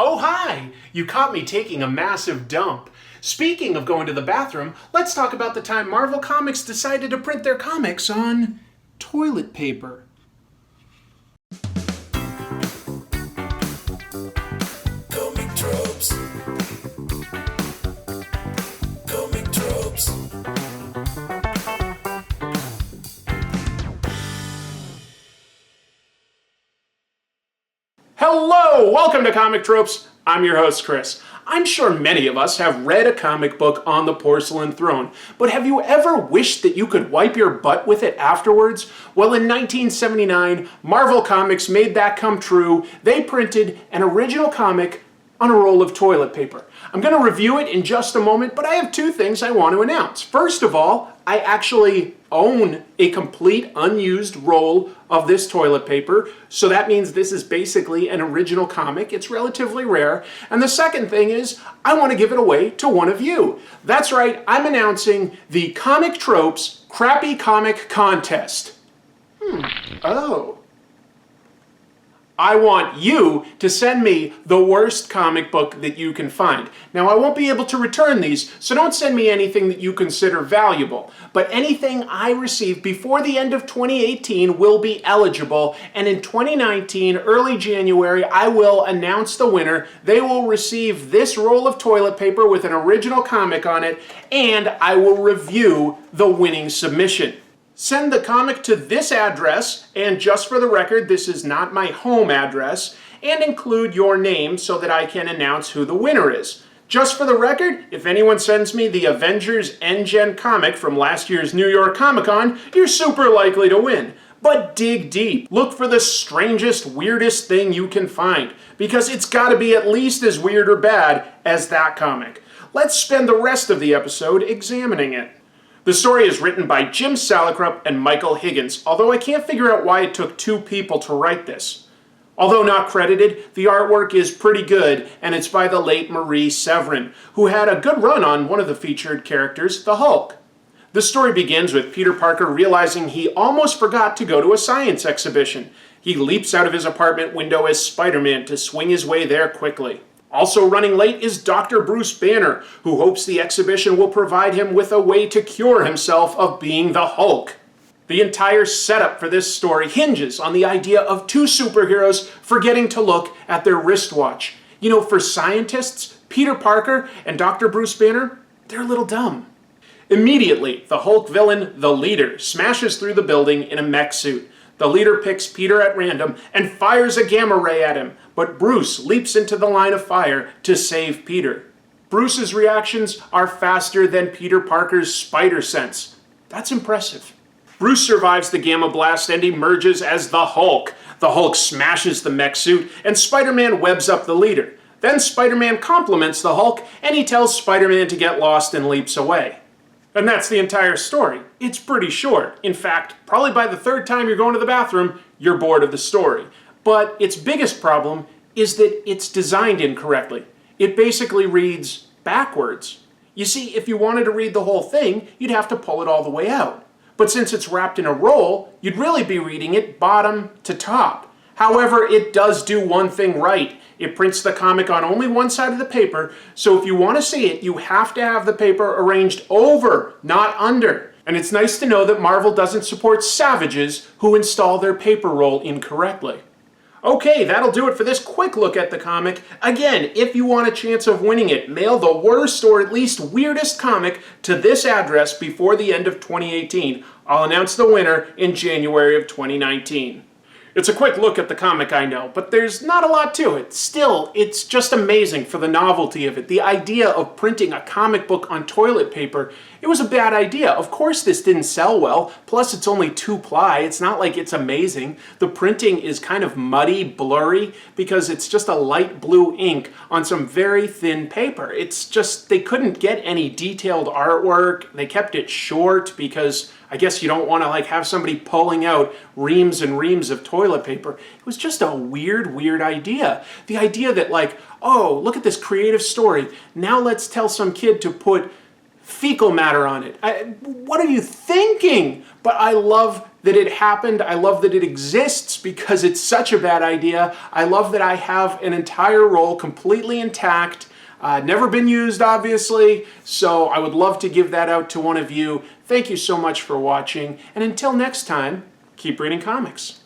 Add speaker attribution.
Speaker 1: Oh, hi! You caught me taking a massive dump. Speaking of going to the bathroom, let's talk about the time Marvel Comics decided to print their comics on toilet paper.
Speaker 2: Comic tropes. Comic tropes.
Speaker 1: Hello! Welcome to Comic Tropes. I'm your host, Chris. I'm sure many of us have read a comic book on the porcelain throne, but have you ever wished that you could wipe your butt with it afterwards? Well, in 1979, Marvel Comics made that come true. They printed an original comic on a roll of toilet paper. I'm going to review it in just a moment, but I have two things I want to announce. First of all, I actually own a complete unused roll of this toilet paper, so that means this is basically an original comic. It's relatively rare. And the second thing is, I want to give it away to one of you. That's right, I'm announcing the Comic Tropes Crappy Comic Contest. Oh. I want you to send me the worst comic book that you can find. Now, I won't be able to return these, so don't send me anything that you consider valuable. But anything I receive before the end of 2018 will be eligible, and in 2019, early January, I will announce the winner. They will receive this roll of toilet paper with an original comic on it, and I will review the winning submission. Send the comic to this address, and just for the record, this is not my home address, and include your name so that I can announce who the winner is. Just for the record, if anyone sends me the Avengers NGen comic from last year's New York Comic Con, you're super likely to win. But dig deep. Look for the strangest, weirdest thing you can find, because it's gotta be at least as weird or bad as that comic. Let's spend the rest of the episode examining it. The story is written by Jim Salicrup and Michael Higgins, although I can't figure out why it took two people to write this. Although not credited, the artwork is pretty good, and it's by the late Marie Severin, who had a good run on one of the featured characters, the Hulk. The story begins with Peter Parker realizing he almost forgot to go to a science exhibition. He leaps out of his apartment window as Spider-Man to swing his way there quickly. Also running late is Dr. Bruce Banner, who hopes the exhibition will provide him with a way to cure himself of being the Hulk. The entire setup for this story hinges on the idea of two superheroes forgetting to look at their wristwatch. You know, for scientists, Peter Parker and Dr. Bruce Banner, they're a little dumb. Immediately, the Hulk villain, the Leader, smashes through the building in a mech suit. The Leader picks Peter at random and fires a gamma ray at him, but Bruce leaps into the line of fire to save Peter. Bruce's reactions are faster than Peter Parker's spider sense. That's impressive. Bruce survives the gamma blast and emerges as the Hulk. The Hulk smashes the mech suit, and Spider-Man webs up the Leader. Then Spider-Man compliments the Hulk, and he tells Spider-Man to get lost and leaps away. And that's the entire story. It's pretty short. In fact, probably by the third time you're going to the bathroom, you're bored of the story. But its biggest problem is that it's designed incorrectly. It basically reads backwards. You see, if you wanted to read the whole thing, you'd have to pull it all the way out. But since it's wrapped in a roll, you'd really be reading it bottom to top. However, it does do one thing right. It prints the comic on only one side of the paper, so if you want to see it, you have to have the paper arranged over, not under. And it's nice to know that Marvel doesn't support savages who install their paper roll incorrectly. Okay, that'll do it for this quick look at the comic. Again, if you want a chance of winning it, mail the worst or at least weirdest comic to this address before the end of 2018. I'll announce the winner in January of 2019. It's a quick look at the comic, I know, but there's not a lot to it. Still, it's just amazing for the novelty of it. The idea of printing a comic book on toilet paper, it was a bad idea. Of course this didn't sell well, plus it's only 2-ply. It's not like it's amazing. The printing is kind of muddy, blurry, because it's just a light blue ink on some very thin paper. It's just, they couldn't get any detailed artwork. They kept it short because I guess you don't want to have somebody pulling out reams and reams of toilet paper. It was just a weird idea. The idea that oh, look at this creative story. Now let's tell some kid to put fecal matter on it. What are you thinking? But I love that it happened. I love that it exists because it's such a bad idea. I love that I have an entire roll completely intact. Never been used, obviously, so I would love to give that out to one of you. Thank you so much for watching, and until next time, keep reading comics.